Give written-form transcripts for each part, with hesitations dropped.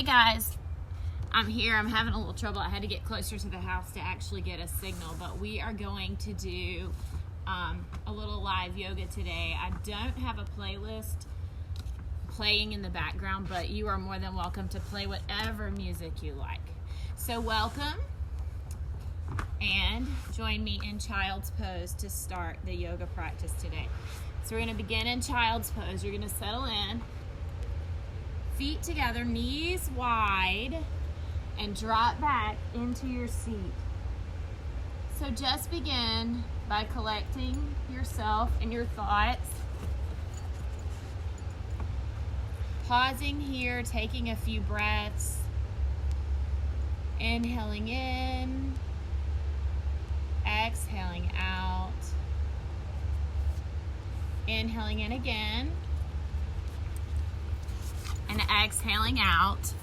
Hey guys, I'm here. I'm having a little trouble. I had to get closer to the house to actually get a signal, but we are going to do a little live yoga today. I don't have a playlist playing in the background, but you are more than welcome to play whatever music you like. So welcome and join me in child's pose to start the yoga practice today. So we're going to begin in child's pose. You're going to settle in, feet together, knees wide, and drop back into your seat. So just begin by collecting yourself and your thoughts. Pausing here, taking a few breaths. Inhaling in, exhaling out. Inhaling in again, and exhaling out.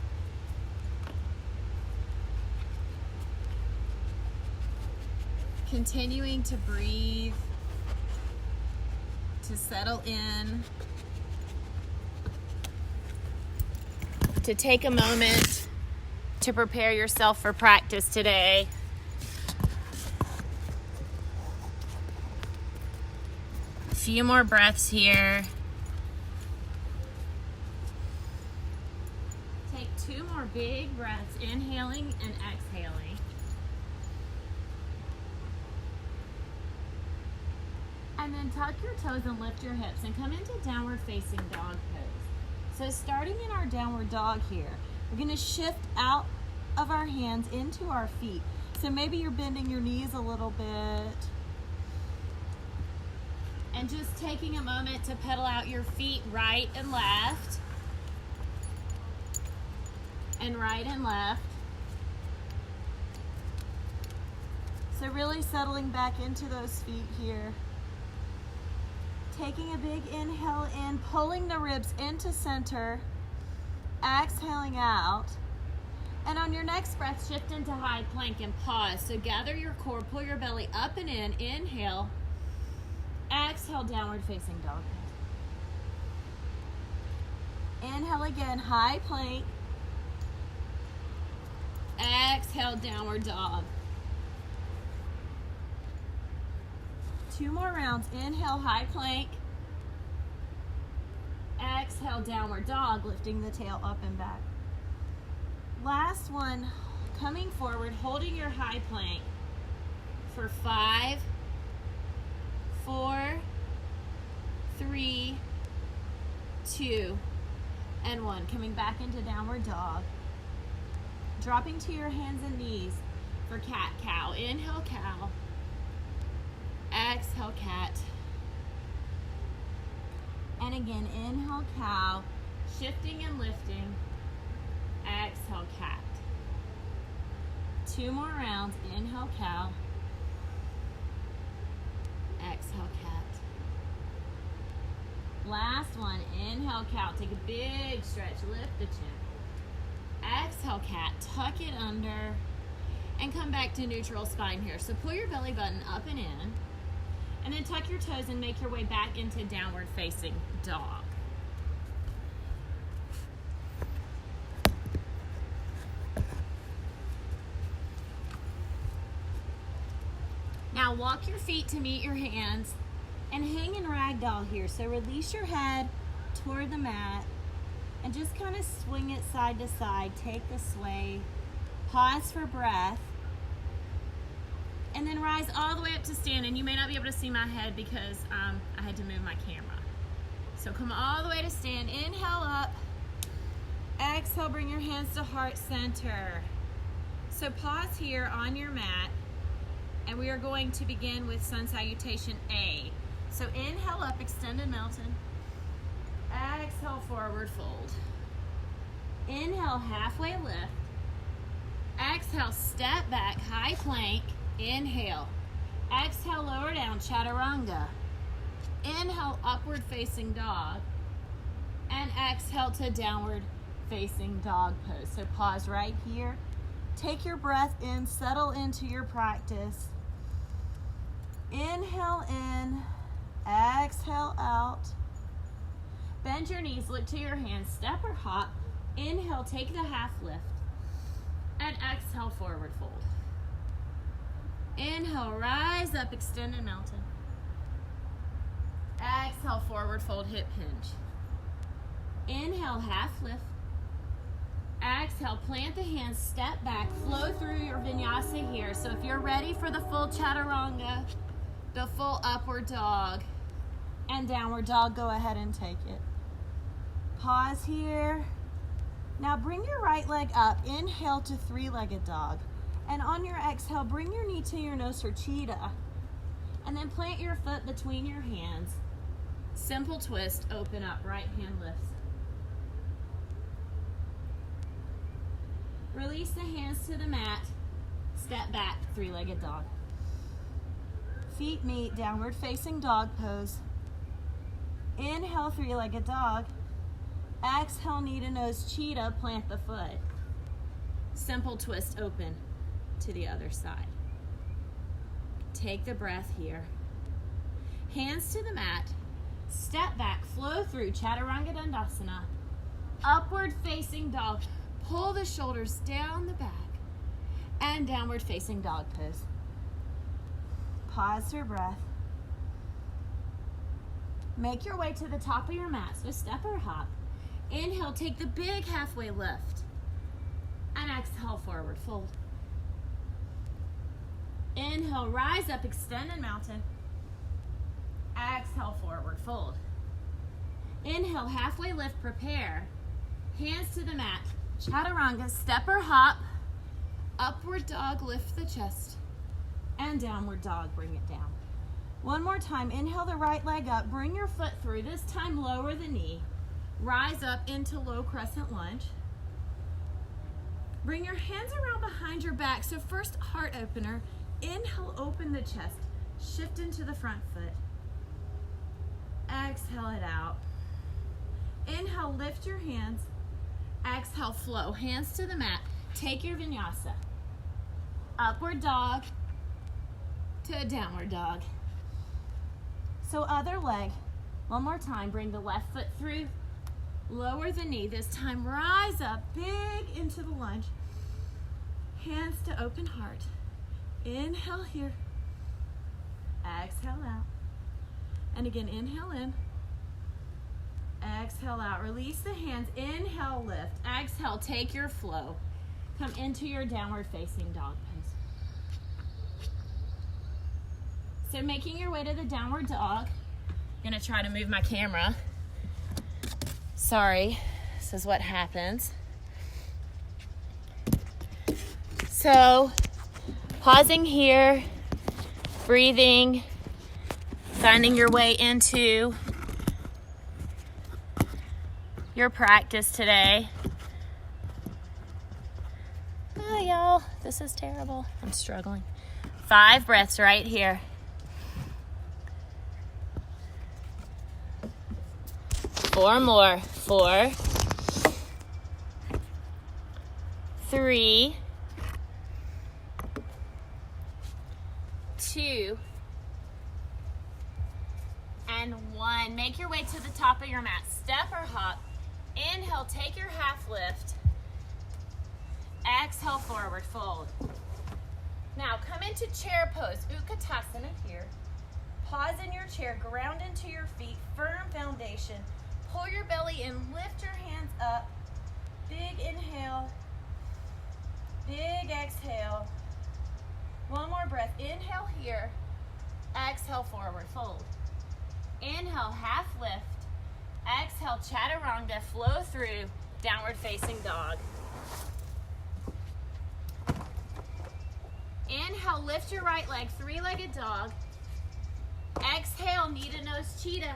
Continuing to breathe, to settle in, to take a moment to prepare yourself for practice today. A few more breaths here. Take 2 more big breaths, inhaling and exhaling. And then tuck your toes and lift your hips and come into downward facing dog pose. So starting in our downward dog here, we're going to shift out of our hands into our feet. So maybe you're bending your knees a little bit. And just taking a moment to pedal out your feet right and left. And right and left. So really settling back into those feet here. Taking a big inhale in, pulling the ribs into center, exhaling out. And on your next breath, shift into high plank and pause. So gather your core, pull your belly up and in, inhale. Exhale, downward facing dog. Inhale again, high plank. Exhale, downward dog. 2 more rounds. Inhale, high plank. Exhale, downward dog, lifting the tail up and back. Last one, coming forward, holding your high plank for 5, 4, 3, 2, and 1. Coming back into downward dog. Dropping to your hands and knees for cat-cow. Inhale, cow. Exhale, cat. And again, inhale, cow. Shifting and lifting. Exhale, cat. 2 more rounds. Inhale, cow. Exhale, cat. Last one. Inhale, cow. Take a big stretch. Lift the chin. Exhale, cat. Tuck it under. And come back to neutral spine here. So pull your belly button up and in. And then tuck your toes and make your way back into downward facing dog. Now walk your feet to meet your hands and hang in ragdoll here. So release your head toward the mat and just kind of swing it side to side. Take the sway. Pause for breath. And then rise all the way up to stand. And you may not be able to see my head because I had to move my camera. So come all the way to stand. Inhale up. Exhale, bring your hands to heart center. So pause here on your mat. And we are going to begin with Sun Salutation A. So inhale up, extended mountain. Exhale, forward fold. Inhale, halfway lift. Exhale, step back, high plank. Inhale. Exhale, lower down, chaturanga. Inhale, upward facing dog. And exhale to downward facing dog pose. So pause right here. Take your breath in, settle into your practice. Inhale in, exhale out. Bend your knees, look to your hands, step or hop. Inhale, take the half lift. And exhale, forward fold. Inhale, rise up, extended mountain. Exhale, forward fold, hip hinge. Inhale, half lift. Exhale, plant the hands, step back, flow through your vinyasa here. So if you're ready for the full chaturanga, the full upward dog, and downward dog, go ahead and take it. Pause here. Now bring your right leg up. Inhale to three-legged dog. And on your exhale, bring your knee to your nose for cheetah. And then plant your foot between your hands. Simple twist, open up, right hand lifts. Release the hands to the mat. Step back, three-legged dog. Feet meet, downward facing dog pose. Inhale, three-legged dog. Exhale, knee to nose, cheetah, plant the foot. Simple twist, open to the other side. Take the breath here. Hands to the mat. Step back, flow through Chaturanga Dandasana. Upward facing dog. Pull the shoulders down the back. And downward facing dog pose. Pause for breath. Make your way to the top of your mat, so step or hop. Inhale, take the big halfway lift. And exhale, forward fold. Inhale, rise up, extended mountain. Exhale, forward fold. Inhale, halfway lift, prepare. Hands to the mat. Chaturanga, step or hop. Upward dog, lift the chest. And downward dog, bring it down. One more time, inhale the right leg up, bring your foot through, this time lower the knee. Rise up into low crescent lunge. Bring your hands around behind your back. So first, heart opener. Inhale, open the chest. Shift into the front foot. Exhale it out. Inhale, lift your hands. Exhale, flow. Hands to the mat. Take your vinyasa. Upward dog to a downward dog. So other leg. One more time. Bring the left foot through. Lower the knee. This time, rise up big into the lunge. Hands to open heart. Inhale here. Exhale out. And again, inhale in. Exhale out. Release the hands. Inhale, lift. Exhale, take your flow. Come into your downward facing dog pose. So making your way to the downward dog. I'm gonna try to move my camera. Sorry, this is what happens. So, pausing here, breathing, finding your way into your practice today. Oh, y'all, this is terrible. I'm struggling. 5 breaths right here. 4 more. 4, 3, 2, and 1. Make your way to the top of your mat. Step or hop. Inhale, take your half lift. Exhale, forward fold. Now come into chair pose, Utkatasana here. Pause in your chair, ground into your feet, firm foundation. Pull your belly in, lift your hands up. Big inhale, big exhale. One more breath. Inhale here. Exhale, forward fold. Inhale, half lift. Exhale, chaturanga, flow through, downward facing dog. Inhale, lift your right leg, 3-legged dog. Exhale, knee to nose cheetah.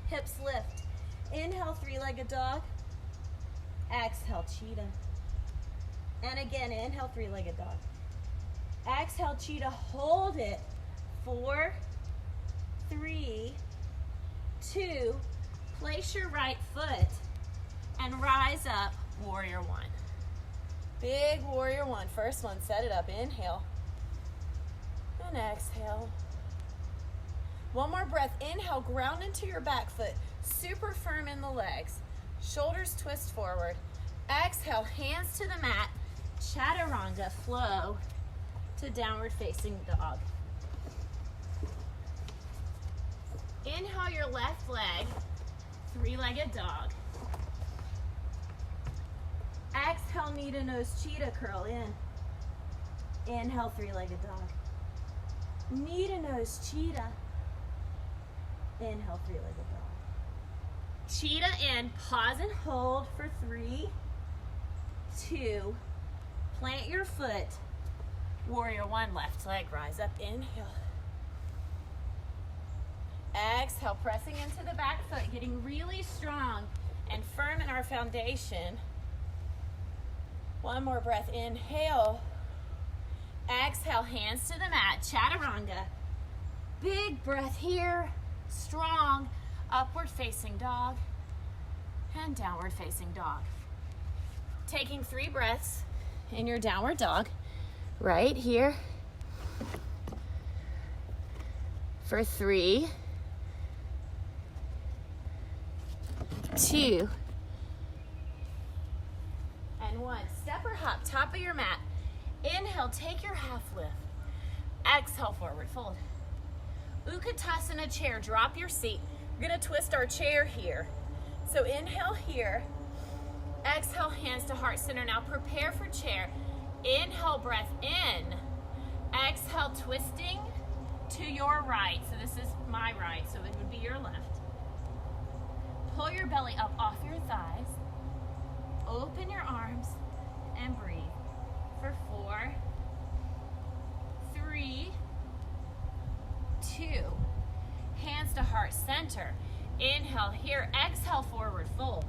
Hips lift. Inhale, 3-legged dog. Exhale, cheetah. And again, inhale, 3-legged dog. Exhale, cheetah, hold it. 4, 3, 2, place your right foot and rise up, warrior 1. Big warrior 1. First one, set it up. Inhale and exhale. One more breath. Inhale, ground into your back foot. Super firm in the legs. Shoulders twist forward. Exhale, hands to the mat, chaturanga, flow to downward facing dog. Inhale your left leg, three-legged dog. Exhale, knee to nose, cheetah curl in. Inhale, three-legged dog. Knee to nose, cheetah. Inhale, three-legged dog. Cheetah in, pause and hold for 3, 2, plant your foot. Warrior one, left leg, rise up, inhale. Exhale, pressing into the back foot, getting really strong and firm in our foundation. One more breath, inhale. Exhale, hands to the mat, chaturanga. Big breath here, strong, upward facing dog and downward facing dog. Taking 3 breaths in your downward dog right here for 3, 2, and 1. Step or hop, top of your mat. Inhale, take your half lift. Exhale, forward fold. Utkatasana chair, drop your seat. We're gonna twist our chair here. So inhale here. Exhale, hands to heart center. Now prepare for chair. Inhale, breath in. Exhale, twisting to your right. So this is my right, so it would be your left. Pull your belly up off your thighs. Open your arms and breathe. For 4, 3, 2. Hands to heart center. Inhale here, exhale, forward fold.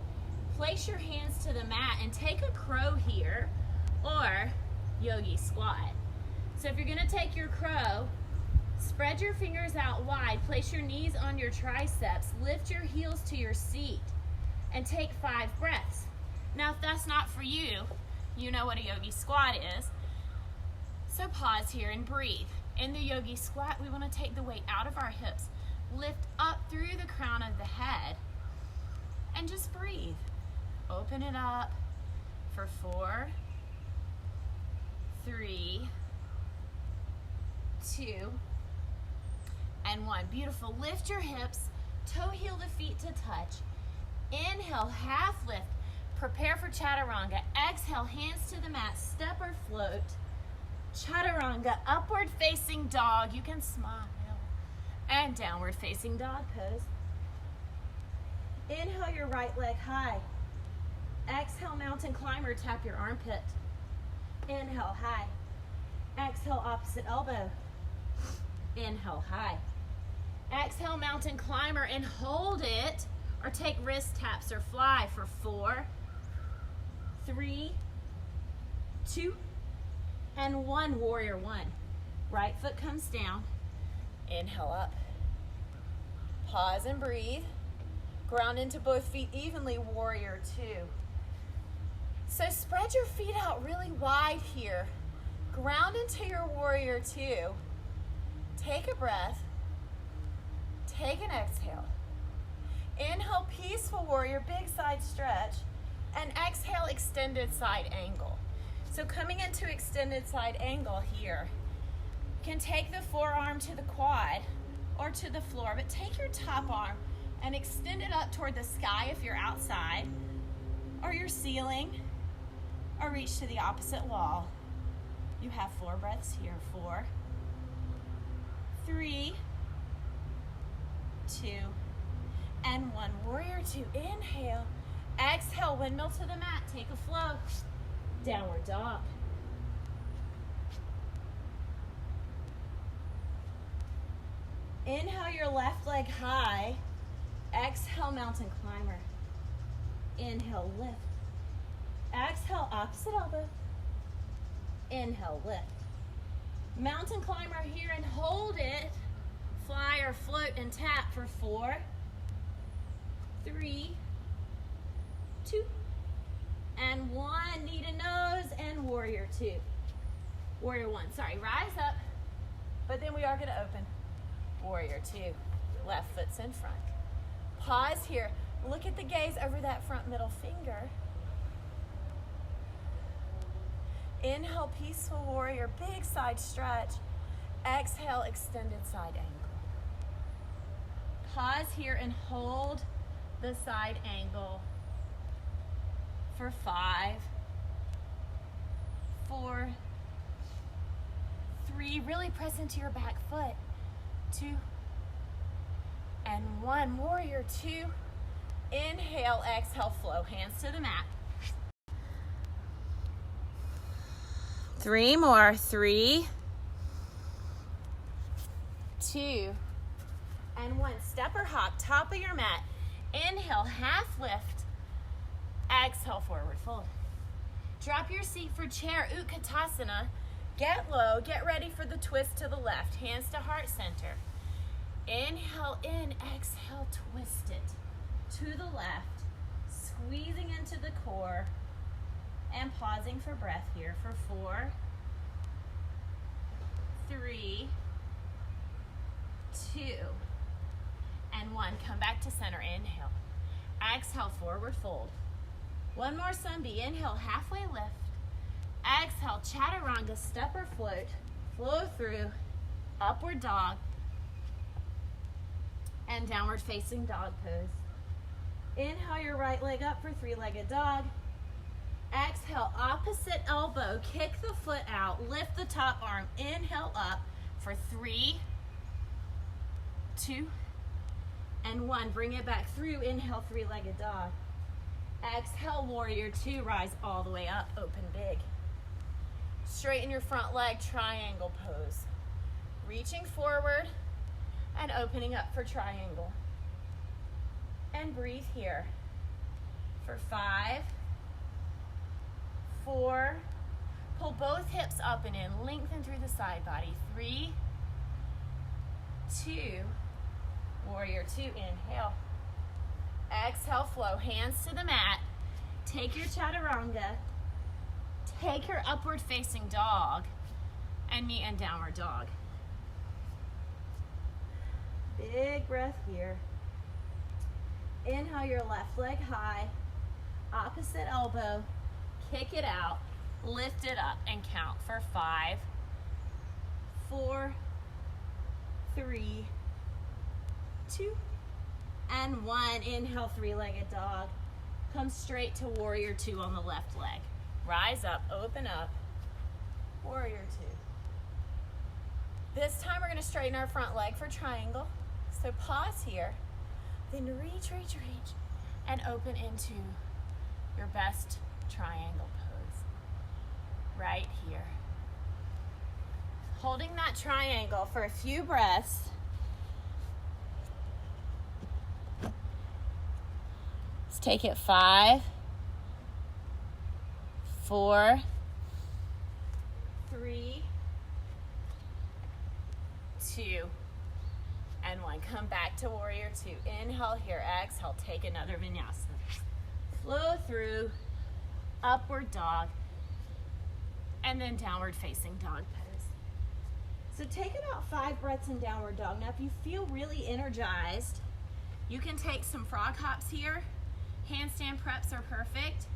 Place your hands to the mat and take a crow here or yogi squat. So if you're gonna take your crow, spread your fingers out wide, place your knees on your triceps, lift your heels to your seat, and take 5 breaths. Now if that's not for you, you know what a yogi squat is. So pause here and breathe. In the yogi squat, we want to take the weight out of our hips, lift up through the crown of the head, and just breathe. Open it up for 4, 3, 2, and 1. Beautiful. Lift your hips, toe heel the feet to touch. Inhale, half lift. Prepare for chaturanga. Exhale, hands to the mat, step or float. Chaturanga, upward facing dog. You can smile. And downward facing dog pose. Inhale your right leg high. Exhale, mountain climber, tap your armpit. Inhale, high. Exhale, opposite elbow. Inhale, high. Exhale, mountain climber, and hold it, or take wrist taps or fly for 4, 3, 2, and 1. Warrior one. Right foot comes down. Inhale up. Pause and breathe. Ground into both feet evenly, warrior two. So spread your feet out really wide here. Ground into your warrior two. Take a breath. Take an exhale. Inhale, peaceful warrior, big side stretch. And exhale, extended side angle. So coming into extended side angle here, you can take the forearm to the quad or to the floor, but take your top arm and extend it up toward the sky if you're outside, or your ceiling, or reach to the opposite wall. You have 4 breaths here. 4, 3, 2, and 1. Warrior two. Inhale. Exhale, windmill to the mat. Take a flow. Downward dog. Inhale your left leg high. Exhale, mountain climber. Inhale, lift. Exhale, opposite elbow. Inhale, lift. Mountain climber here and hold it. Fly or float and tap for 4, 3, 2, and 1. Knee to nose and warrior two. Warrior one. Sorry, rise up, but then we are going to open. Warrior two. Left foot's in front. Pause here. Look at the gaze over that front middle finger. Inhale, peaceful warrior, big side stretch. Exhale, extended side angle. Pause here and hold the side angle for 5, 4, 3. Really press into your back foot. 2 and 1. Warrior 2. Inhale, exhale, flow. Hands to the mat. 3 more. 3, 2, and 1. Step or hop, top of your mat. Inhale, half lift. Exhale, forward fold. Drop your seat for chair, Utkatasana. Get low, get ready for the twist to the left. Hands to heart center. Inhale in, exhale, twist it to the left. Squeezing into the core and pausing for breath here for 4, 3, 2, and 1. Come back to center. Inhale. Exhale, forward fold. 1 more Sunbi. Inhale, halfway lift. Exhale, chaturanga, step or float. Flow through, upward dog, and downward facing dog pose. Inhale your right leg up for three-legged dog. Exhale, opposite elbow, kick the foot out, lift the top arm. Inhale up for 3, 2, and 1. Bring it back through. Inhale, three-legged dog. Exhale, warrior 2. Rise all the way up, open big. Straighten your front leg, triangle pose. Reaching forward and opening up for triangle. And breathe here for 5, 4, pull both hips up and in, lengthen through the side body. 3, 2, warrior 2, inhale. Exhale, flow, hands to the mat. Take your chaturanga, take your upward facing dog, and meet in downward dog. Big breath here. Inhale your left leg high, opposite elbow, kick it out, lift it up, and count for 5, 4, 3, 2, and 1. Inhale, three-legged dog. Come straight to warrior 2 on the left leg. Rise up, open up, warrior 2. This time we're gonna straighten our front leg for triangle. So pause here, then reach, and open into your best triangle pose. Right here. Holding that triangle for a few breaths. Let's take it 5, 4, 3, 2, and 1. Come back to warrior 2. Inhale here, exhale, take another vinyasa. Flow through, upward dog, and then downward facing dog pose. So take about 5 breaths in downward dog. Now if you feel really energized, you can take some frog hops here. Handstand preps are perfect.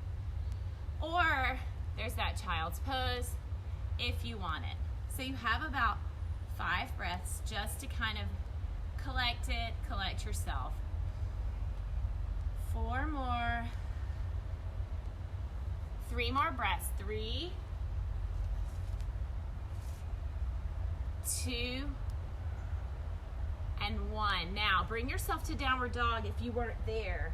Or there's that child's pose if you want it. So you have about 5 breaths just to kind of collect it, collect yourself. 4 more. 3 more breaths. 3, 2, and 1. Now bring yourself to downward dog if you weren't there.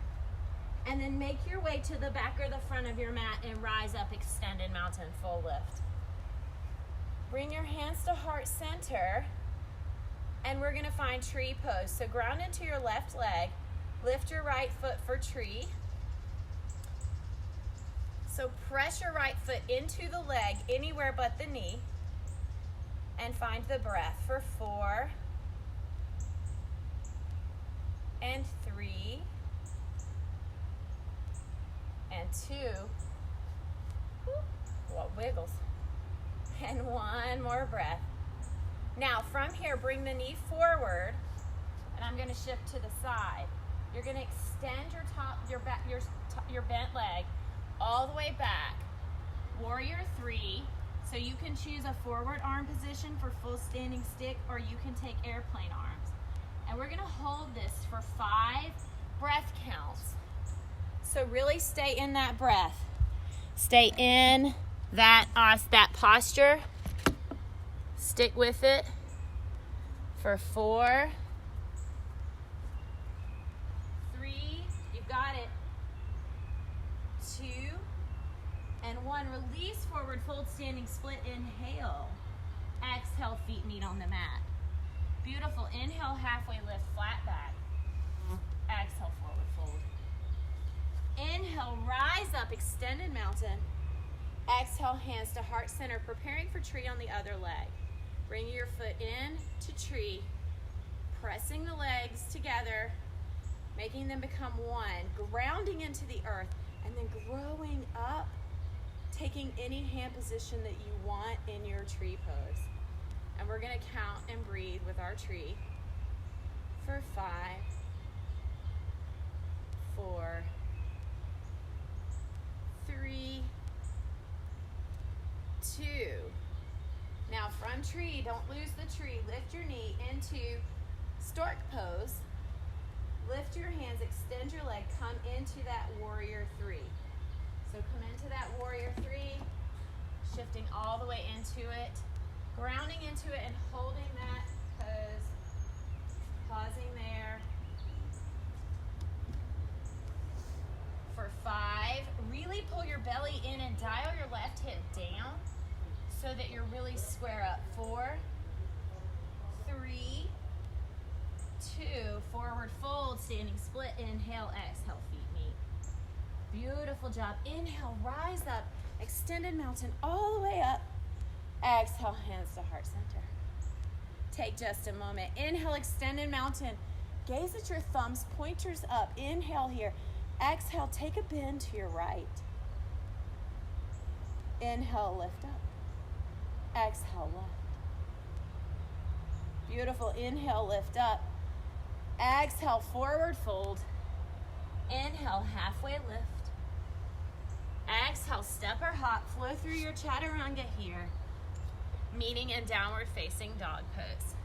And then make your way to the back or the front of your mat and rise up, extended mountain, full lift. Bring your hands to heart center, and we're gonna find tree pose. So ground into your left leg, lift your right foot for tree. So press your right foot into the leg, anywhere but the knee, and find the breath for 4, and 3, and 2, what wiggles, and 1 more breath. Now from here, bring the knee forward, and I'm gonna shift to the side. You're gonna extend your your bent leg all the way back. Warrior 3, So you can choose a forward arm position for full standing stick, or you can take airplane arms. And we're gonna hold this for 5 breath counts. So really stay in that breath. Stay in that posture. Stick with it for 4, 3, you got it, 2, and 1. Release, forward fold, standing split, inhale. Exhale, feet meet on the mat. Beautiful, inhale, halfway lift, flat back. Exhale, forward fold. Inhale, rise up, extended mountain. Exhale, hands to heart center, preparing for tree on the other leg. Bring your foot in to tree, pressing the legs together, making them become one, grounding into the earth, and then growing up, taking any hand position that you want in your tree pose. And we're gonna count and breathe with our tree for 5, 4, 3, 2. Now from tree, don't lose the tree. Lift your knee into stork pose. Lift your hands, extend your leg, come into that warrior 3. So come into that warrior 3, shifting all the way into it, grounding into it and holding that pose, pausing there. For 5, really pull your belly in and dial your left hip down so that you're really square up. 4, 3, 2, forward fold, standing split, inhale, exhale, feet meet. Beautiful job. Inhale, rise up, extended mountain all the way up. Exhale, hands to heart center. Take just a moment. Inhale, extended mountain. Gaze at your thumbs, pointers up. Inhale here. Exhale, take a bend to your right. Inhale, lift up. Exhale, lift. Beautiful. Inhale, lift up. Exhale, forward fold. Inhale, halfway lift. Exhale, step or hop. Flow through your chaturanga here. Meeting in downward facing dog pose.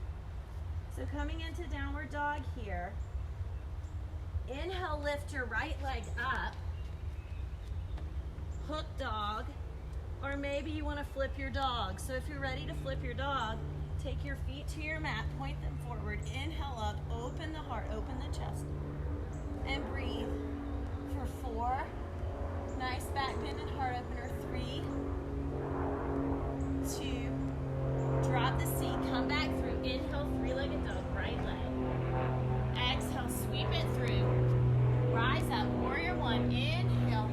So coming into downward dog here. Inhale, lift your right leg up. Hook dog. Or maybe you want to flip your dog. So if you're ready to flip your dog, take your feet to your mat, point them forward. Inhale up, open the heart, open the chest. And breathe for 4. Nice back bend and heart opener. 3, 2, drop the seat, come back through. Inhale, 3-legged dog, right leg. Exhale, sweep it through. Rise up, warrior 1, inhale.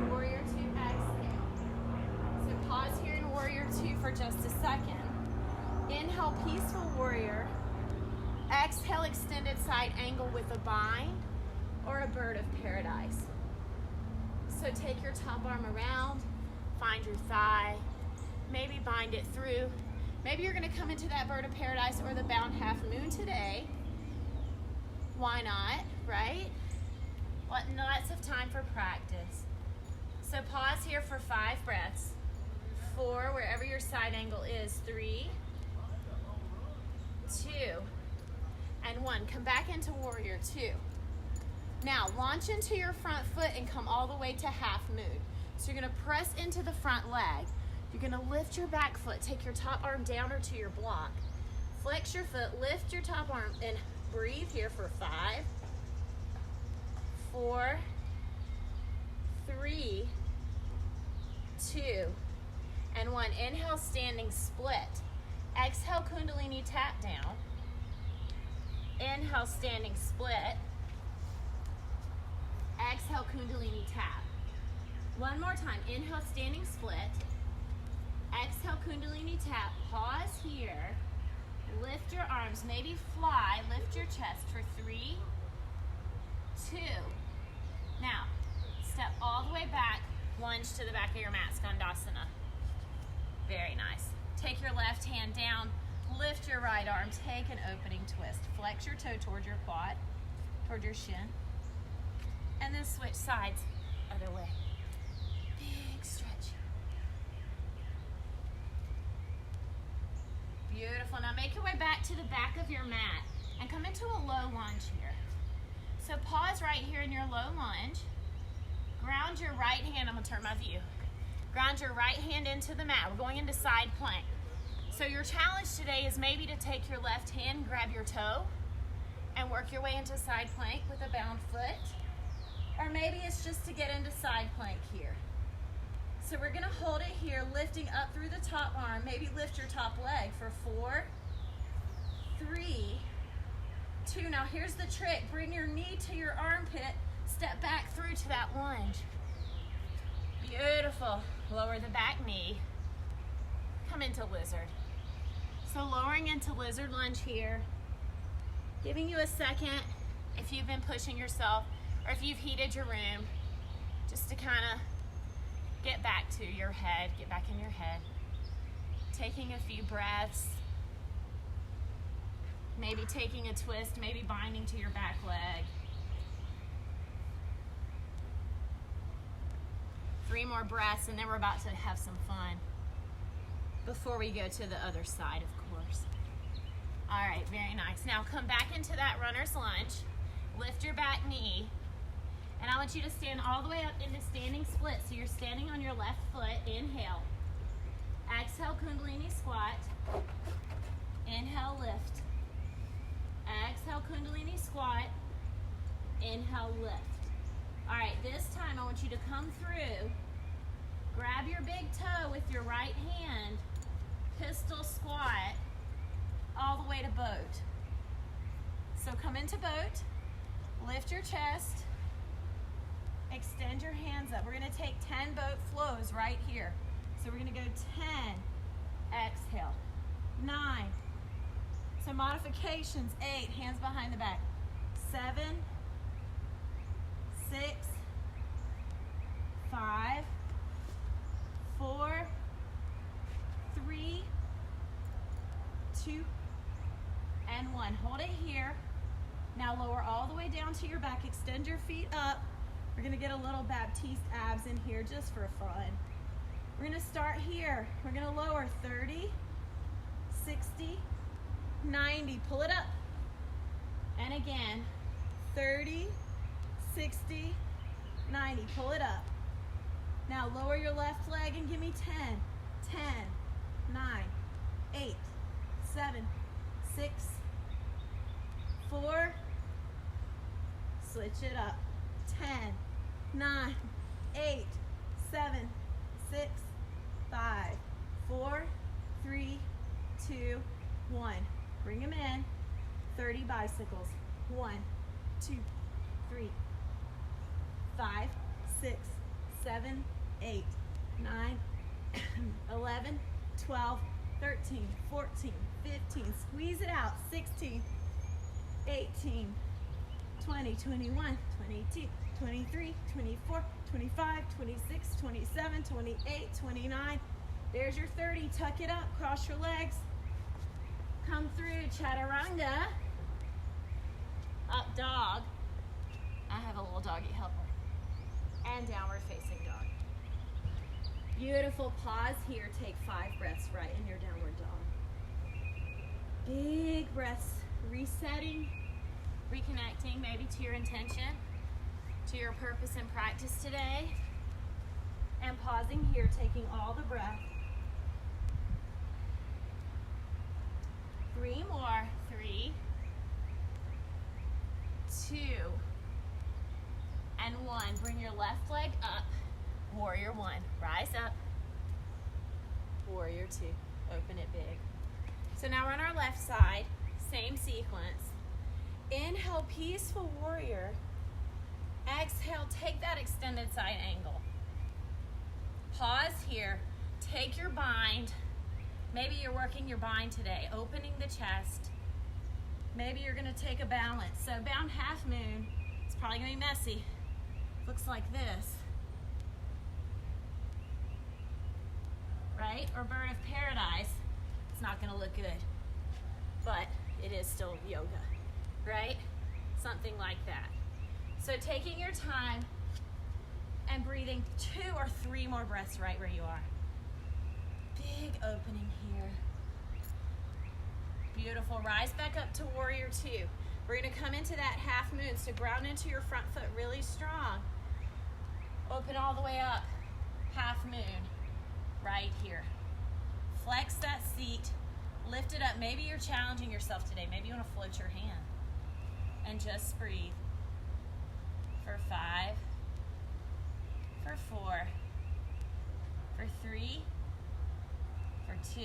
Warrior 2, exhale. So pause here in warrior 2 for just a second. Inhale, peaceful warrior. Exhale, extended side angle with a bind or a bird of paradise. So take your top arm around, find your thigh, maybe bind it through. Maybe you're gonna come into that bird of paradise or the bound half moon today. Why not, right? Lots of time for practice. So pause here for 5 breaths. 4, wherever your side angle is. 3, 2, and 1. Come back into warrior 2. Now launch into your front foot and come all the way to half moon. So you're gonna press into the front leg. You're gonna lift your back foot, take your top arm down or to your block. Flex your foot, lift your top arm, and breathe here for 5, 4, 3, 2, and 1. Inhale, standing split. Exhale, Kundalini tap down. Inhale, standing split. Exhale, Kundalini tap. One more time. Inhale, standing split. Exhale, Kundalini tap. Pause here. Lift your arms. Maybe fly. Lift your chest for 3, 2. Now, step all the way back. Lunge to the back of your mat, Skandasana. Very nice. Take your left hand down. Lift your right arm. Take an opening twist. Flex your toe towards your quad, toward your shin. And then switch sides, other way. Big Beautiful. Now make your way back to the back of your mat and come into a low lunge here. So pause right here in your low lunge. Ground your right hand. I'm going to turn my view. Ground your right hand into the mat. We're going into side plank. So your challenge today is maybe to take your left hand, grab your toe, and work your way into side plank with a bound foot. Or maybe it's just to get into side plank here. So we're gonna hold it here, lifting up through the top arm. Maybe lift your top leg for 4, 3, 2. Now here's the trick. Bring your knee to your armpit. Step back through to that lunge. Beautiful. Lower the back knee. Come into lizard. So lowering into lizard lunge here. Giving you a second if you've been pushing yourself or if you've heated your room, just to kind of get back to your head, get back in your head. Taking a few breaths. Maybe taking a twist, maybe binding to your back leg. 3 more breaths and then we're about to have some fun before we go to the other side, of course. All right, very nice. Now come back into that runner's lunge. Lift your back knee. And I want you to stand all the way up into standing split. So you're standing on your left foot. Inhale. Exhale, Kundalini squat. Inhale, lift. Exhale, Kundalini squat. Inhale, lift. All right, this time I want you to come through. Grab your big toe with your right hand. Pistol squat all the way to boat. So come into boat. Lift your chest. Extend your hands up. We're going to take 10 boat flows right here. So we're going to go 10, exhale, 9. So modifications, 8, hands behind the back, 7, 6, 5, 4, 3, 2, and 1. Hold it here. Now lower all the way down to your back. Extend your feet up. We're going to get a little Baptiste abs in here just for fun. We're going to start here. We're going to lower 30, 60, 90. Pull it up. And again, 30, 60, 90. Pull it up. Now lower your left leg and give me 10, 10, 9, 8, 7, 6, 4, switch it up, 10, 9, 8, 7, 6, 5, 4, 3, 2, 1. Bring them in. 30 bicycles. 1, 2, 3, 5, 6, 7, 8, 9, 11, 12, 13, 14, 15. Squeeze it out. 16, 18, 20, 21, 22, 23, 24, 25, 26, 27, 28, 29. There's your 30. Tuck it up. Cross your legs. Come through chaturanga. Up dog. I have a little doggy helper. And downward facing dog. Beautiful. Pause here. Take 5 breaths right in your downward dog. Big breaths. Resetting. Reconnecting maybe to your intention, to your purpose and practice today. And pausing here, taking all the breath. 3 more. 3, 2, and 1. Bring your left leg up. Warrior 1. Rise up. Warrior 2. Open it big. So now we're on our left side. Same sequence. Inhale, peaceful warrior. Exhale, take that extended side angle. Pause here. Take your bind. Maybe you're working your bind today, opening the chest. Maybe you're going to take a balance. So bound half moon. It's probably going to be messy. Looks like this. Right? Or bird of paradise. It's not going to look good. But it is still yoga. Right? Something like that. So taking your time and breathing 2 or 3 more breaths right where you are. Big opening here. Beautiful. Rise back up to warrior two. We're going to come into that half moon, so ground into your front foot really strong. Open all the way up, half moon, right here. Flex that seat, lift it up. Maybe you're challenging yourself today. Maybe you want to float your hand. And just breathe. For 5, for 4, for 3, for 2,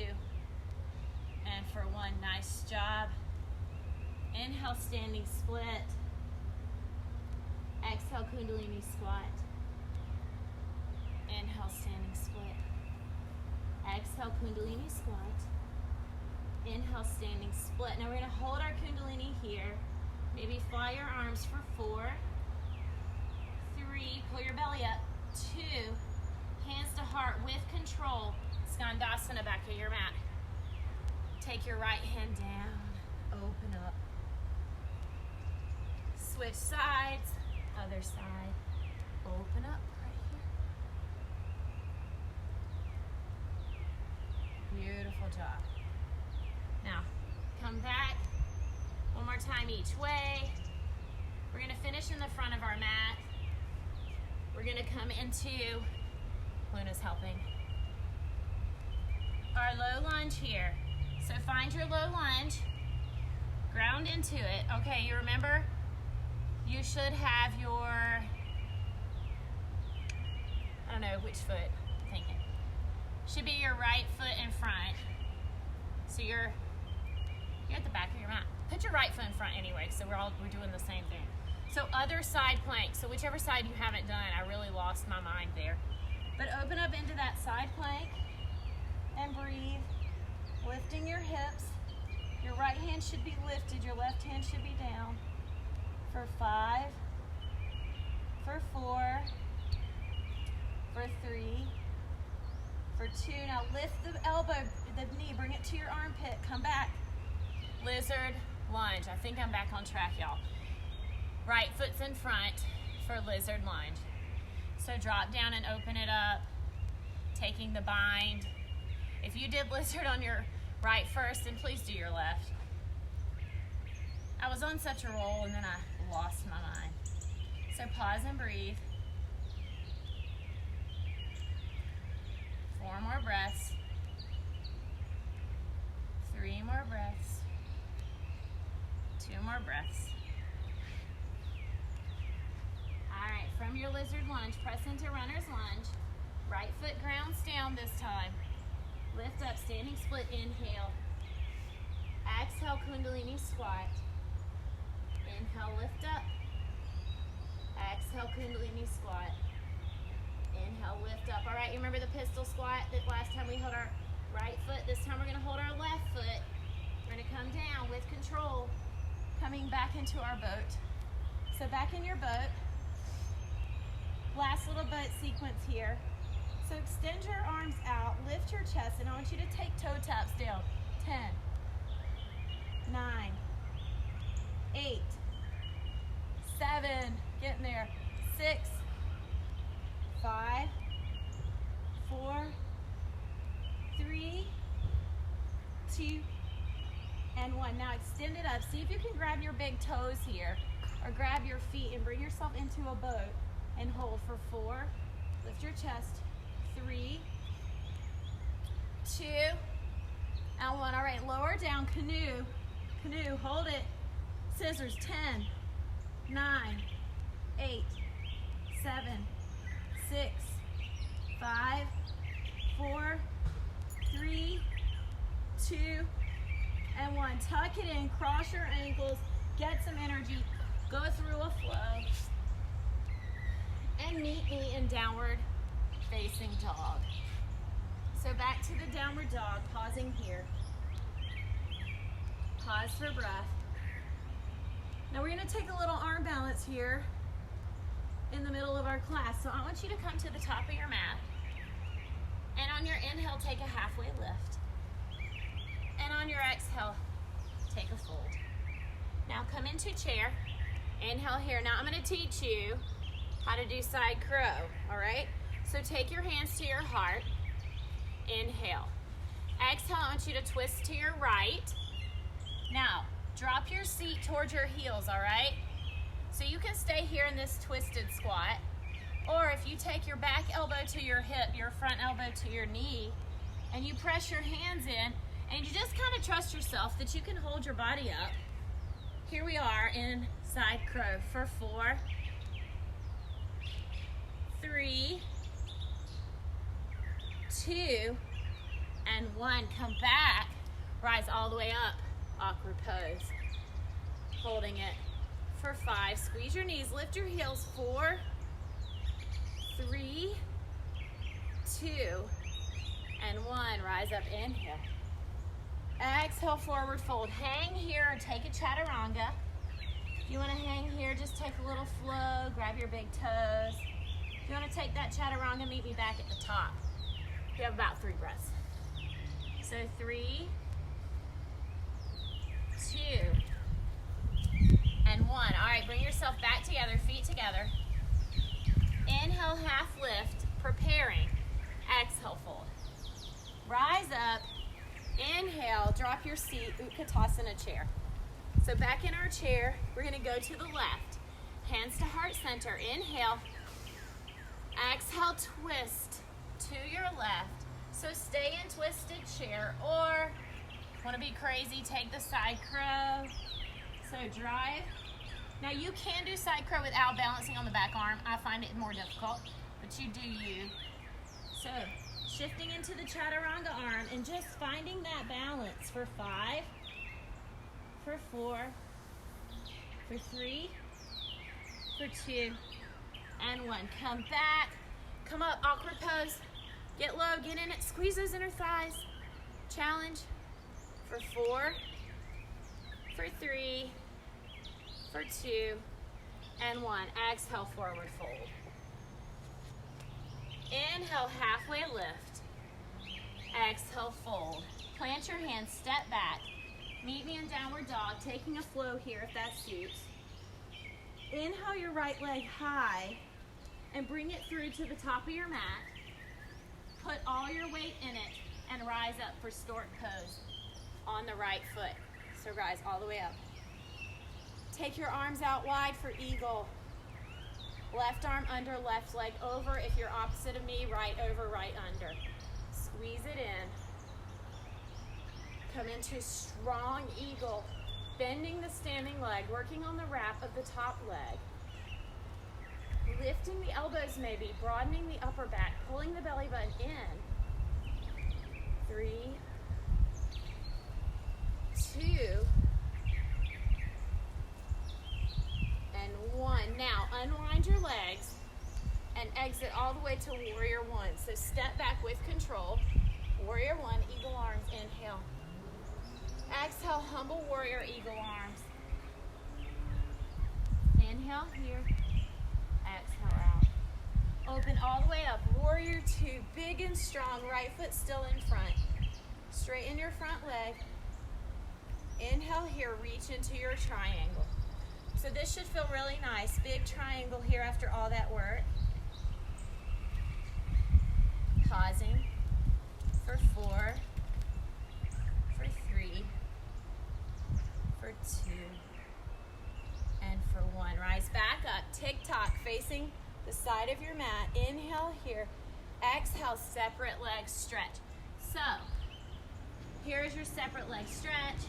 and for 1. Nice job. Inhale, standing split. Exhale, Kundalini squat. Inhale, standing split. Exhale, Kundalini squat. Inhale, standing split. Now we're going to hold our Kundalini here. Maybe fly your arms for 4, 3, pull your belly up, 2, hands to heart with control, Skandasana back of your mat. Take your right hand down, open up. Switch sides, other side, open up right here. Beautiful job. Now, come back. One more time each way. We're gonna finish in the front of our mat. We're gonna come into, Luna's helping, our low lunge here. So find your low lunge, ground into it. Okay, you remember, you should have your, I don't know which foot I'm thinking. Should be your right foot in front. So you're at the back of your mat. Put your right foot in front anyway, so we're doing the same thing. So other side plank. So whichever side you haven't done, I really lost my mind there. But open up into that side plank and breathe. Lifting your hips. Your right hand should be lifted, your left hand should be down. For 5, for 4, for 3, for 2. Now lift the elbow, the knee, bring it to your armpit, come back. Lizard lunge. I think I'm back on track, y'all. Right foot's in front for lizard lunge. So drop down and open it up, taking the bind. If you did lizard on your right first, then please do your left. I was on such a roll and then I lost my mind. So pause and breathe. 4 more breaths. 3 more breaths. 2 more breaths. All right, from your lizard lunge, press into runner's lunge. Right foot grounds down this time. Lift up, standing split, inhale. Exhale, Kundalini squat. Inhale, lift up. Exhale, Kundalini squat. Inhale, lift up. All right, you remember the pistol squat that last time we held our right foot? This time we're gonna hold our left foot. We're gonna come down with control, coming back into our boat. So back in your boat. Last little boat sequence here. So extend your arms out, lift your chest, and I want you to take toe taps down. 10, 9, 8, 7, getting there. 6, 5, 4, 3, 2, and 1. Now extend it up. See if you can grab your big toes here, or grab your feet and bring yourself into a boat and hold for 4. Lift your chest. 3, 2, and 1. All right, lower down, canoe. Canoe, hold it. Scissors, 10, 9, 8, 7, 6, 5, 4, 3, 2, and 1. Tuck it in, cross your ankles, get some energy, go through a flow, and meet me in downward facing dog. So back to the downward dog, pausing here. Pause for breath. Now we're going to take a little arm balance here in the middle of our class. So I want you to come to the top of your mat, and on your inhale, take a halfway lift. And on your exhale, take a fold. Now come into chair. Inhale here. Now I'm going to teach you how to do side crow, all right? So take your hands to your heart. Inhale. Exhale, I want you to twist to your right. Now, drop your seat towards your heels, all right? So you can stay here in this twisted squat, or if you take your back elbow to your hip, your front elbow to your knee, and you press your hands in, and you just kind of trust yourself that you can hold your body up. Here we are in side crow for 4, 3, 2, and 1. Come back, rise all the way up, awkward pose. Holding it for 5, squeeze your knees, lift your heels, 4, 3, 2, and 1. Rise up, inhale. Exhale, forward fold. Hang here or take a chaturanga. If you want to hang here, just take a little flow, grab your big toes. If you want to take that chaturanga, meet me back at the top. You have about 3 breaths. So 3, 2, and 1. All right, bring yourself back together, feet together. Inhale, half lift, preparing. Exhale, fold. Rise up. Inhale, drop your seat, Utkatasana chair. So back in our chair, we're gonna go to the left. Hands to heart center, inhale. Exhale, twist to your left. So stay in twisted chair, or wanna be crazy, take the side crow. So drive. Now you can do side crow without balancing on the back arm. I find it more difficult, but you do you. So shifting into the chaturanga arm and just finding that balance for 5, for 4, for 3, for 2, and 1. Come back, come up, awkward pose. Get low, get in it, squeeze those inner thighs. Challenge for 4, for 3, for 2, and 1. Exhale, forward fold. Inhale, halfway lift. Exhale, fold. Plant your hands, step back. Meet me in downward dog, taking a flow here if that suits. Inhale your right leg high and bring it through to the top of your mat. Put all your weight in it and rise up for stork pose on the right foot. So rise all the way up. Take your arms out wide for eagle. Left arm under, left leg over. If you're opposite of me, right over, right under. Squeeze it in. Come into strong eagle. Bending the standing leg, working on the wrap of the top leg. Lifting the elbows maybe, broadening the upper back, pulling the belly button in. 3, 2, and 1. Now, unwind your legs and exit all the way to warrior 1. So step back with control. Warrior 1, eagle arms, inhale. Exhale, humble warrior, eagle arms. Inhale here. Exhale out. Open all the way up. Warrior 2, big and strong. Right foot still in front. Straighten your front leg. Inhale here, reach into your triangle. So this should feel really nice. Big triangle here after all that work. Pausing for 4, for 3, for 2, and for 1. Rise back up, tick-tock, facing the side of your mat. Inhale here. Exhale, separate leg stretch. So, here's your separate leg stretch.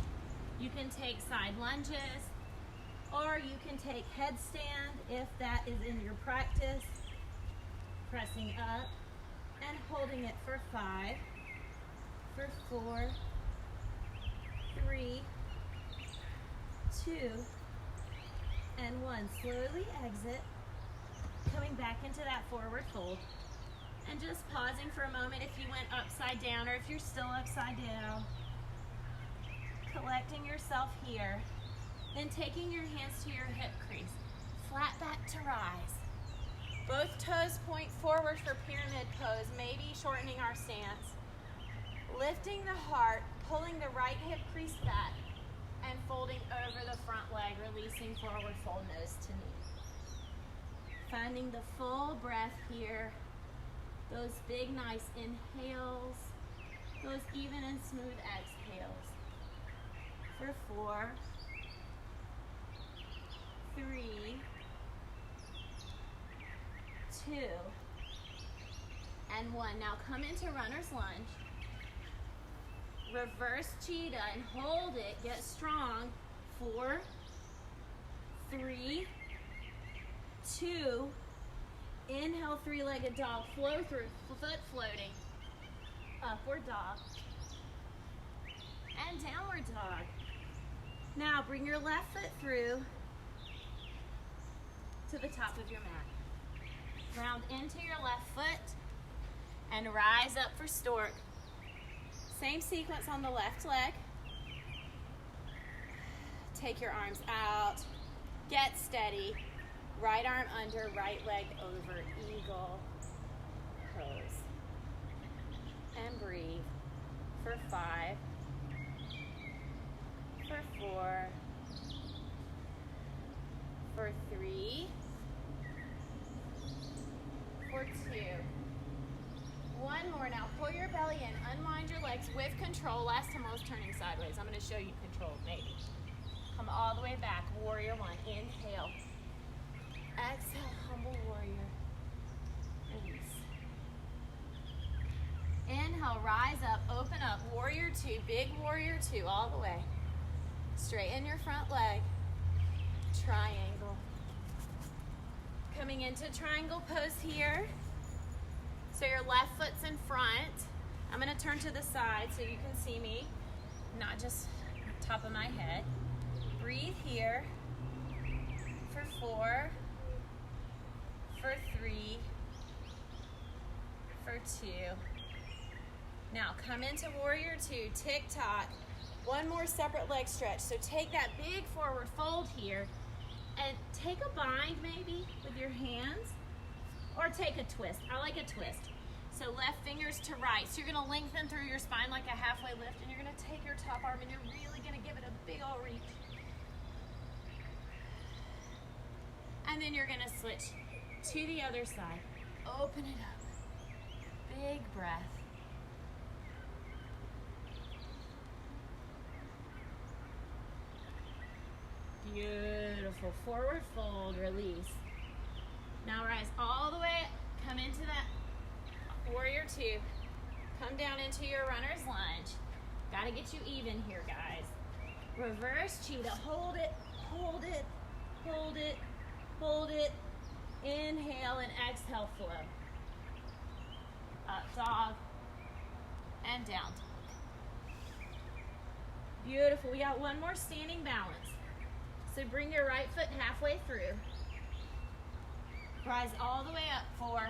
You can take side lunges, or you can take headstand if that is in your practice. Pressing up and holding it for 5, for 4, 3, 2, and 1. Slowly exit, coming back into that forward fold, and just pausing for a moment if you went upside down or if you're still upside down. Collecting yourself here, then taking your hands to your hip crease. Flat back to rise. Both toes point forward for pyramid pose, maybe shortening our stance. Lifting the heart, pulling the right hip crease back, and folding over the front leg, releasing forward fold, nose to knee. Finding the full breath here. Those big, nice inhales. Those even and smooth exhales. For for 4, 3, 2, and 1. Now come into runner's lunge. Reverse cheetah and hold it. Get strong. 4, 3, 2. Inhale, three-legged dog. Flow through, foot floating. Upward dog. And downward dog. Now bring your left foot through to the top of your mat. Round into your left foot and rise up for stork. Same sequence on the left leg. Take your arms out. Get steady. Right arm under, right leg over, eagle pose. And breathe for 5, for 4, for 3, for 2. One more. Now pull your belly in, unwind your legs with control. Last time I was turning sideways. I'm going to show you control, maybe. Come all the way back. Warrior 1. Inhale. Exhale, humble warrior. Release. Inhale, rise up, open up. Warrior 2, big warrior 2, all the way. Straighten your front leg. Triangle. Coming into triangle pose here. So your left foot's in front. I'm going to turn to the side so you can see me, not just top of my head. Breathe here for 4, for 3, for 2. Now come into warrior 2, tick-tock. One more separate leg stretch. So take that big forward fold here and take a bind maybe with your hands, or take a twist. I like a twist. So left fingers to right. So you're gonna lengthen through your spine like a halfway lift, and you're gonna take your top arm and you're really gonna give it a big old reach. And then you're gonna switch to the other side. Open it up. Big breath. Beautiful. Forward fold, release. Now rise all the way, come into that warrior 2. Come down into your runner's lunge. Gotta get you even here, guys. Reverse cheetah. Hold it, hold it, hold it, hold it. Inhale and exhale, flow. Up dog and down dog. Beautiful. We got one more standing balance. So bring your right foot halfway through. Rise all the way up for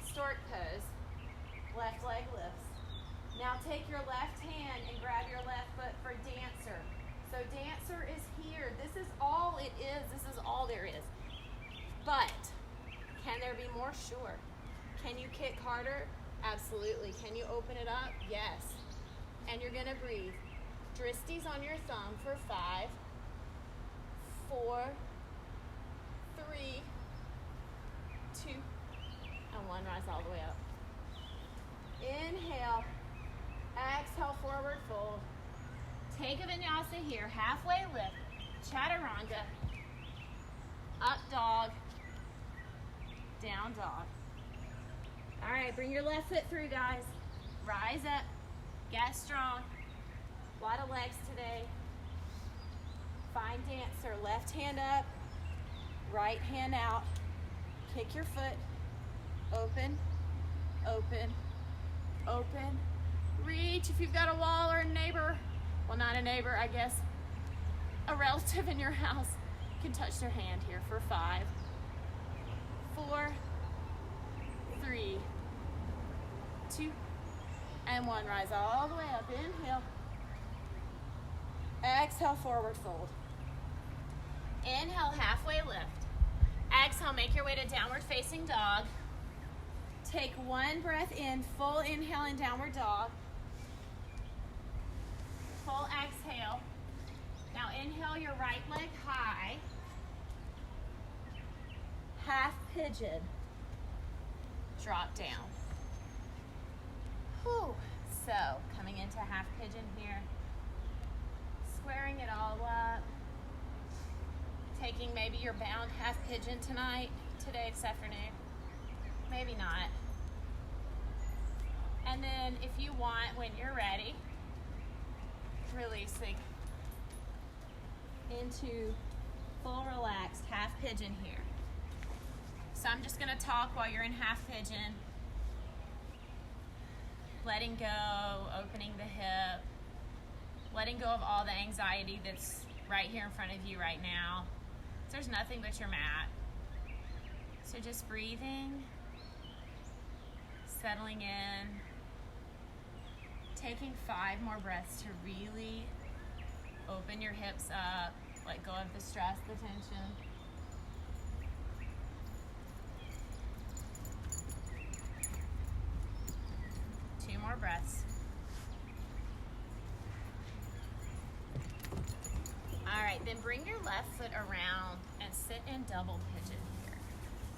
stork pose. Left leg lifts. Now take your left hand and grab your left foot for dancer. So dancer is here. This is all it is. This is all there is. But can there be more? Sure. Can you kick harder? Absolutely. Can you open it up? Yes. And you're going to breathe. Dristies on your thumb for 5, 4, 3, 2, and 1. Rise all the way up. Inhale. Exhale, forward fold. Take a vinyasa here. Halfway lift. Chaturanga. Up dog. Down dog. All right, bring your left foot through, guys. Rise up. Get strong. A lot of legs today. Find dancer. Left hand up. Right hand out. Kick your foot. Open. Open. Open. Reach if you've got a wall or a neighbor. Well, not a neighbor, I guess. A relative in your house can touch their hand here for 5, 4, 3, 2, and 1. Rise all the way up. Inhale. Exhale, forward fold. Inhale, halfway lift. Exhale, make your way to downward facing dog. Take one breath in, full inhale in downward dog. Full exhale. Now inhale your right leg high. Half pigeon. Drop down. Whew. So coming into half pigeon here. squaring it all up. Taking maybe your bound half pigeon today, this afternoon. Maybe not. And then if you want, when you're ready, releasing into full relaxed half pigeon here. So I'm just gonna talk while you're in half pigeon. Letting go, opening the hip, letting go of all the anxiety that's right here in front of you right now. There's nothing but your mat. So just breathing, settling in, taking 5 more breaths to really open your hips up, let go of the stress, the tension. Two more breaths. All right, then bring your left foot around and sit in double pigeon here.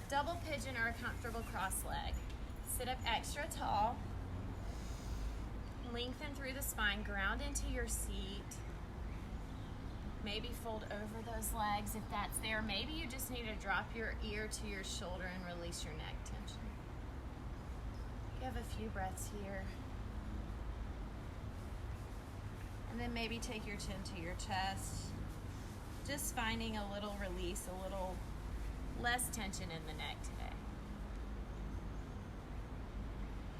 Double pigeon or a comfortable cross leg. Sit up extra tall. Lengthen through the spine, ground into your seat. Maybe fold over those legs if that's there. Maybe you just need to drop your ear to your shoulder and release your neck tension. You have a few breaths here. And then maybe take your chin to your chest. Just finding a little release, a little less tension in the neck today.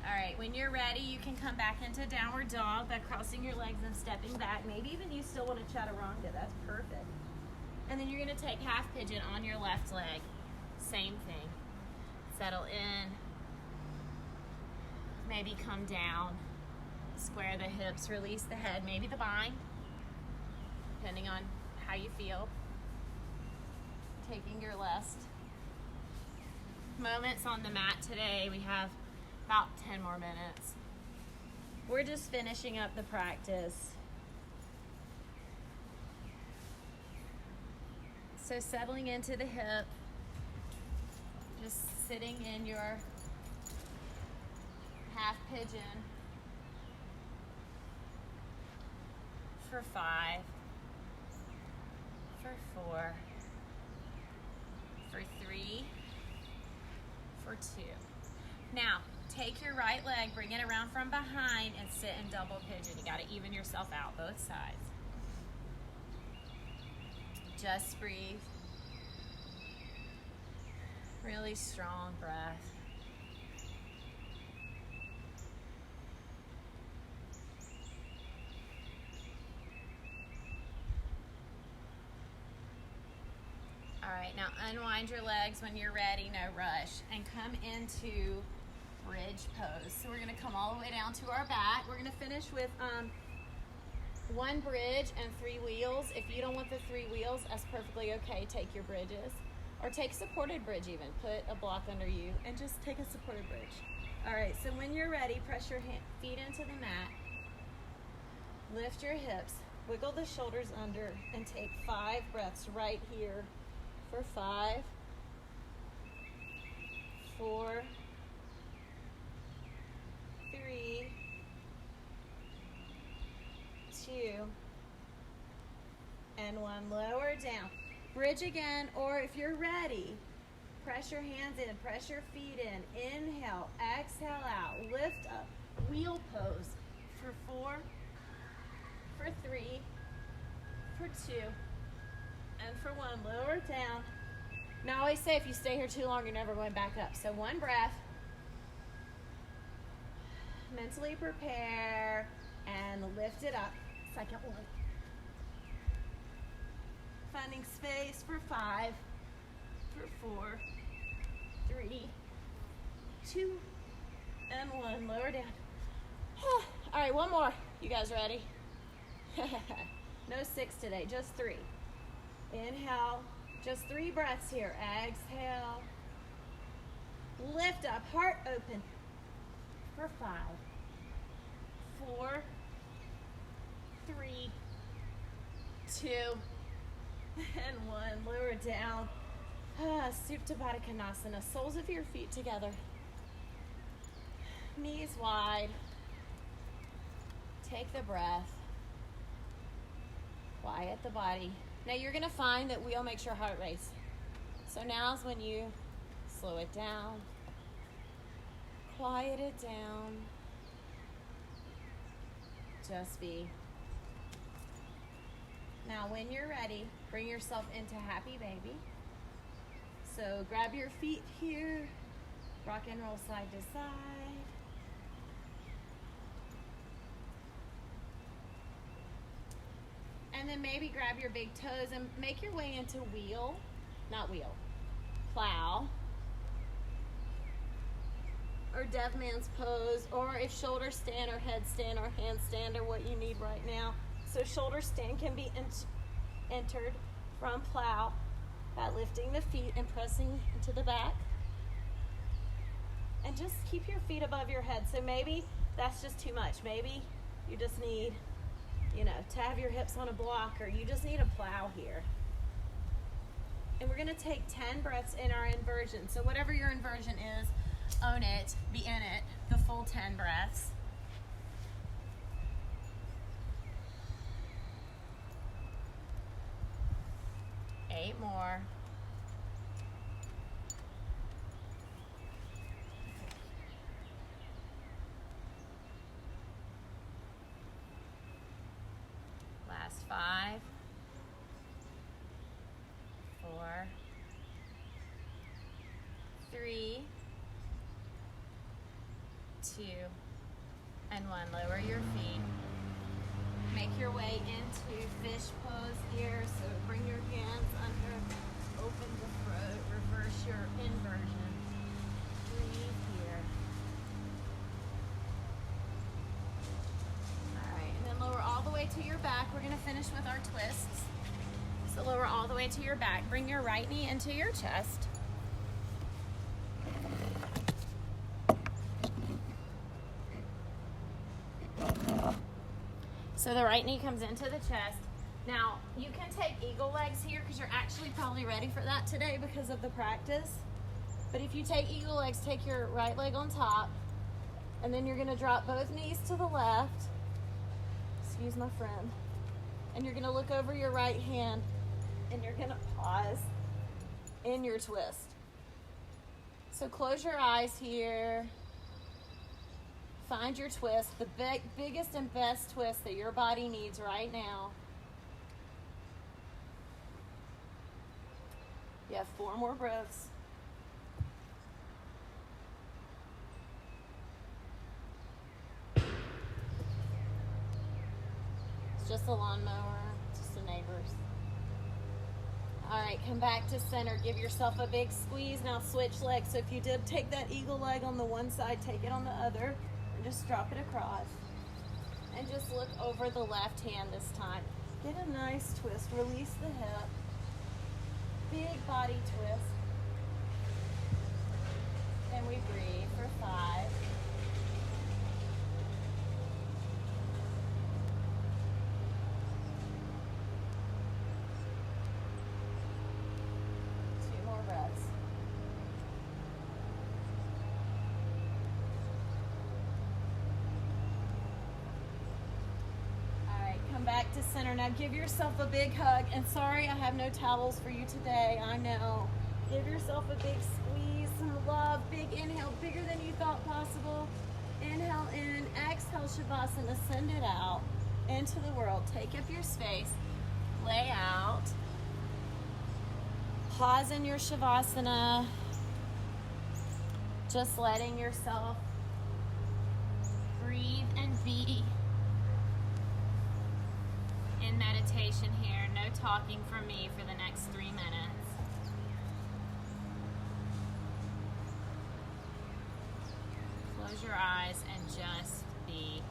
All right, when you're ready, you can come back into downward dog by crossing your legs and stepping back. Maybe even you still want to chaturanga, that's perfect. And then you're gonna take half pigeon on your left leg. Same thing. Settle in. Maybe come down. Square the hips, release the head, maybe the bind, depending on how you feel. Taking your last moments on the mat today. We have about 10 more minutes. We're just finishing up the practice. So settling into the hip, just sitting in your half pigeon for 5, for 4, for 3, for 2. Now, take your right leg, bring it around from behind, and sit in double pigeon. You gotta even yourself out, both sides. Just breathe. Really strong breath. All right, now unwind your legs when you're ready, no rush, and come into bridge pose. So we're gonna come all the way down to our back. We're gonna finish with 1 bridge and 3 wheels. If you don't want the 3 wheels, that's perfectly okay. Take your bridges, or take supported bridge even. Put a block under you and just take a supported bridge. All right, so when you're ready, press your feet into the mat. Lift your hips, wiggle the shoulders under, and take 5 breaths right here. For 5, 4, 3, 2, and 1. Lower down. Bridge again, or if you're ready, press your hands in, press your feet in. Inhale, exhale out, lift up. Wheel pose for 4, for 3, for 2, and for 1. Lower down. Now I always say if you stay here too long, you're never going back up. So 1 breath. Mentally prepare and lift it up. Second one. Finding space for 5, for 4, 3, 2, and 1. Lower down. All right, 1 more. You guys ready? No 6 today, just 3. Inhale, just 3 breaths here. Exhale. Lift up, heart open. For 5, 4, 3, 2, and 1. Lower down. Supta Baddha Konasana. Soles of your feet together. Knees wide. Take the breath. Quiet the body. Now you're gonna find that wheel makes your heart race. So now's when you slow it down, quiet it down, just be. Now when you're ready, bring yourself into happy baby. So grab your feet here, rock and roll side to side. And then maybe grab your big toes and make your way into plow. Or deaf man's pose, or if shoulder stand or headstand or handstand are what you need right now. So shoulder stand can be entered from plow by lifting the feet and pressing into the back. And just keep your feet above your head. So maybe that's just too much. Maybe you just need, to have your hips on a block, or you just need a plow here. And we're gonna take 10 breaths in our inversion. So whatever your inversion is, own it, be in it, the full 10 breaths. Eight more. Last 5. 4. 3. 2. And 1. Lower your feet. Make your way into fish pose here. So bring your hands under, open the throat, reverse your inversion. Breathe here. All right, and then lower all the way to your back. We're gonna finish with our twists. So lower all the way to your back. Bring your right knee into your chest. So the right knee comes into the chest. Now, you can take eagle legs here because you're actually probably ready for that today because of the practice. But if you take eagle legs, take your right leg on top, and then you're gonna drop both knees to the left. Excuse my friend. And you're gonna look over your right hand, and you're gonna pause in your twist. So close your eyes here. Find your twist, the biggest and best twist that your body needs right now. You have 4 more breaths. It's just a lawnmower, just the neighbors. All right, come back to center. Give yourself a big squeeze. Now switch legs. So if you did take that eagle leg on the one side, take it on the other. Just drop it across and just look over the left hand this time. Get a nice twist, release the hip, big body twist, and we breathe for 5, 2 more breaths. Back to center. Now give yourself a big hug, and sorry I have no towels for you today, I know. Give yourself a big squeeze, some love, big inhale, bigger than you thought possible. Inhale in, exhale Shavasana, send it out into the world. Take up your space, lay out. Pause in your Shavasana, just letting yourself breathe and be in meditation here. No talking from me for the next 3 minutes. Close your eyes and just be.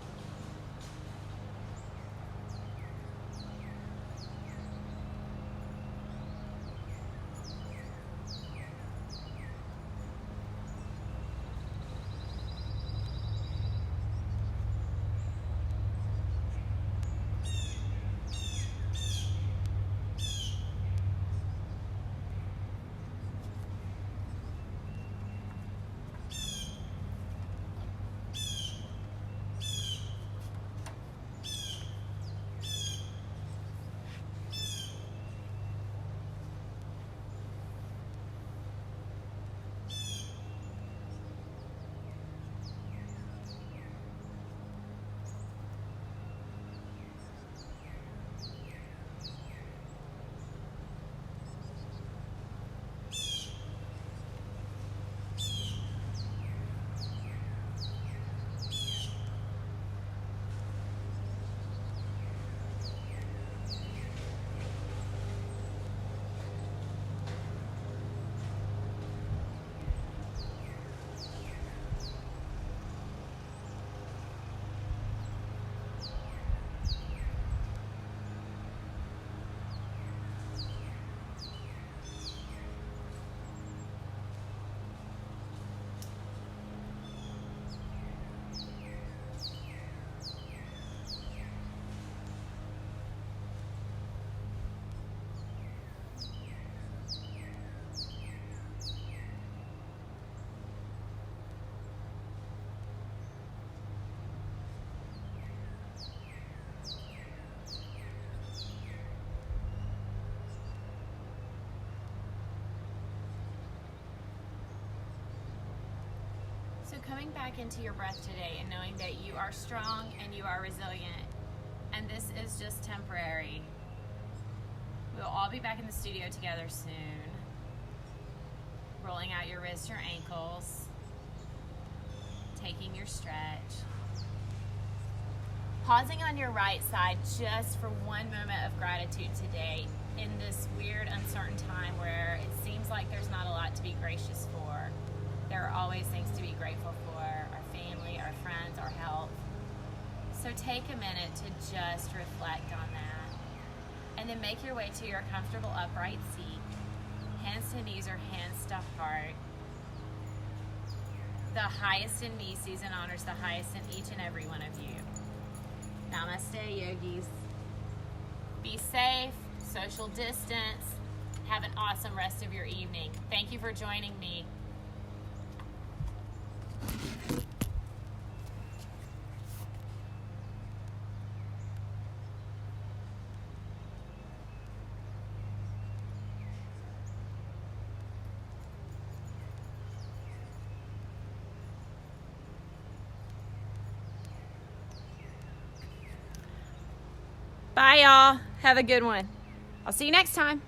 coming back into your breath today and knowing that you are strong and you are resilient, and this is just temporary. We'll all be back in the studio together soon. Rolling out your wrists, your ankles, taking your stretch. Pausing on your right side just for one moment of gratitude today in this weird, uncertain time where it seems like there's not a lot to be gracious for. There are always things to be grateful for: our family, our friends, our health. So take a minute to just reflect on that. And then make your way to your comfortable upright seat. Hands to knees or hands to heart. The highest in me sees and honors the highest in each and every one of you. Namaste, yogis. Be safe, social distance. Have an awesome rest of your evening. Thank you for joining me. Bye, y'all. Have a good one. I'll see you next time.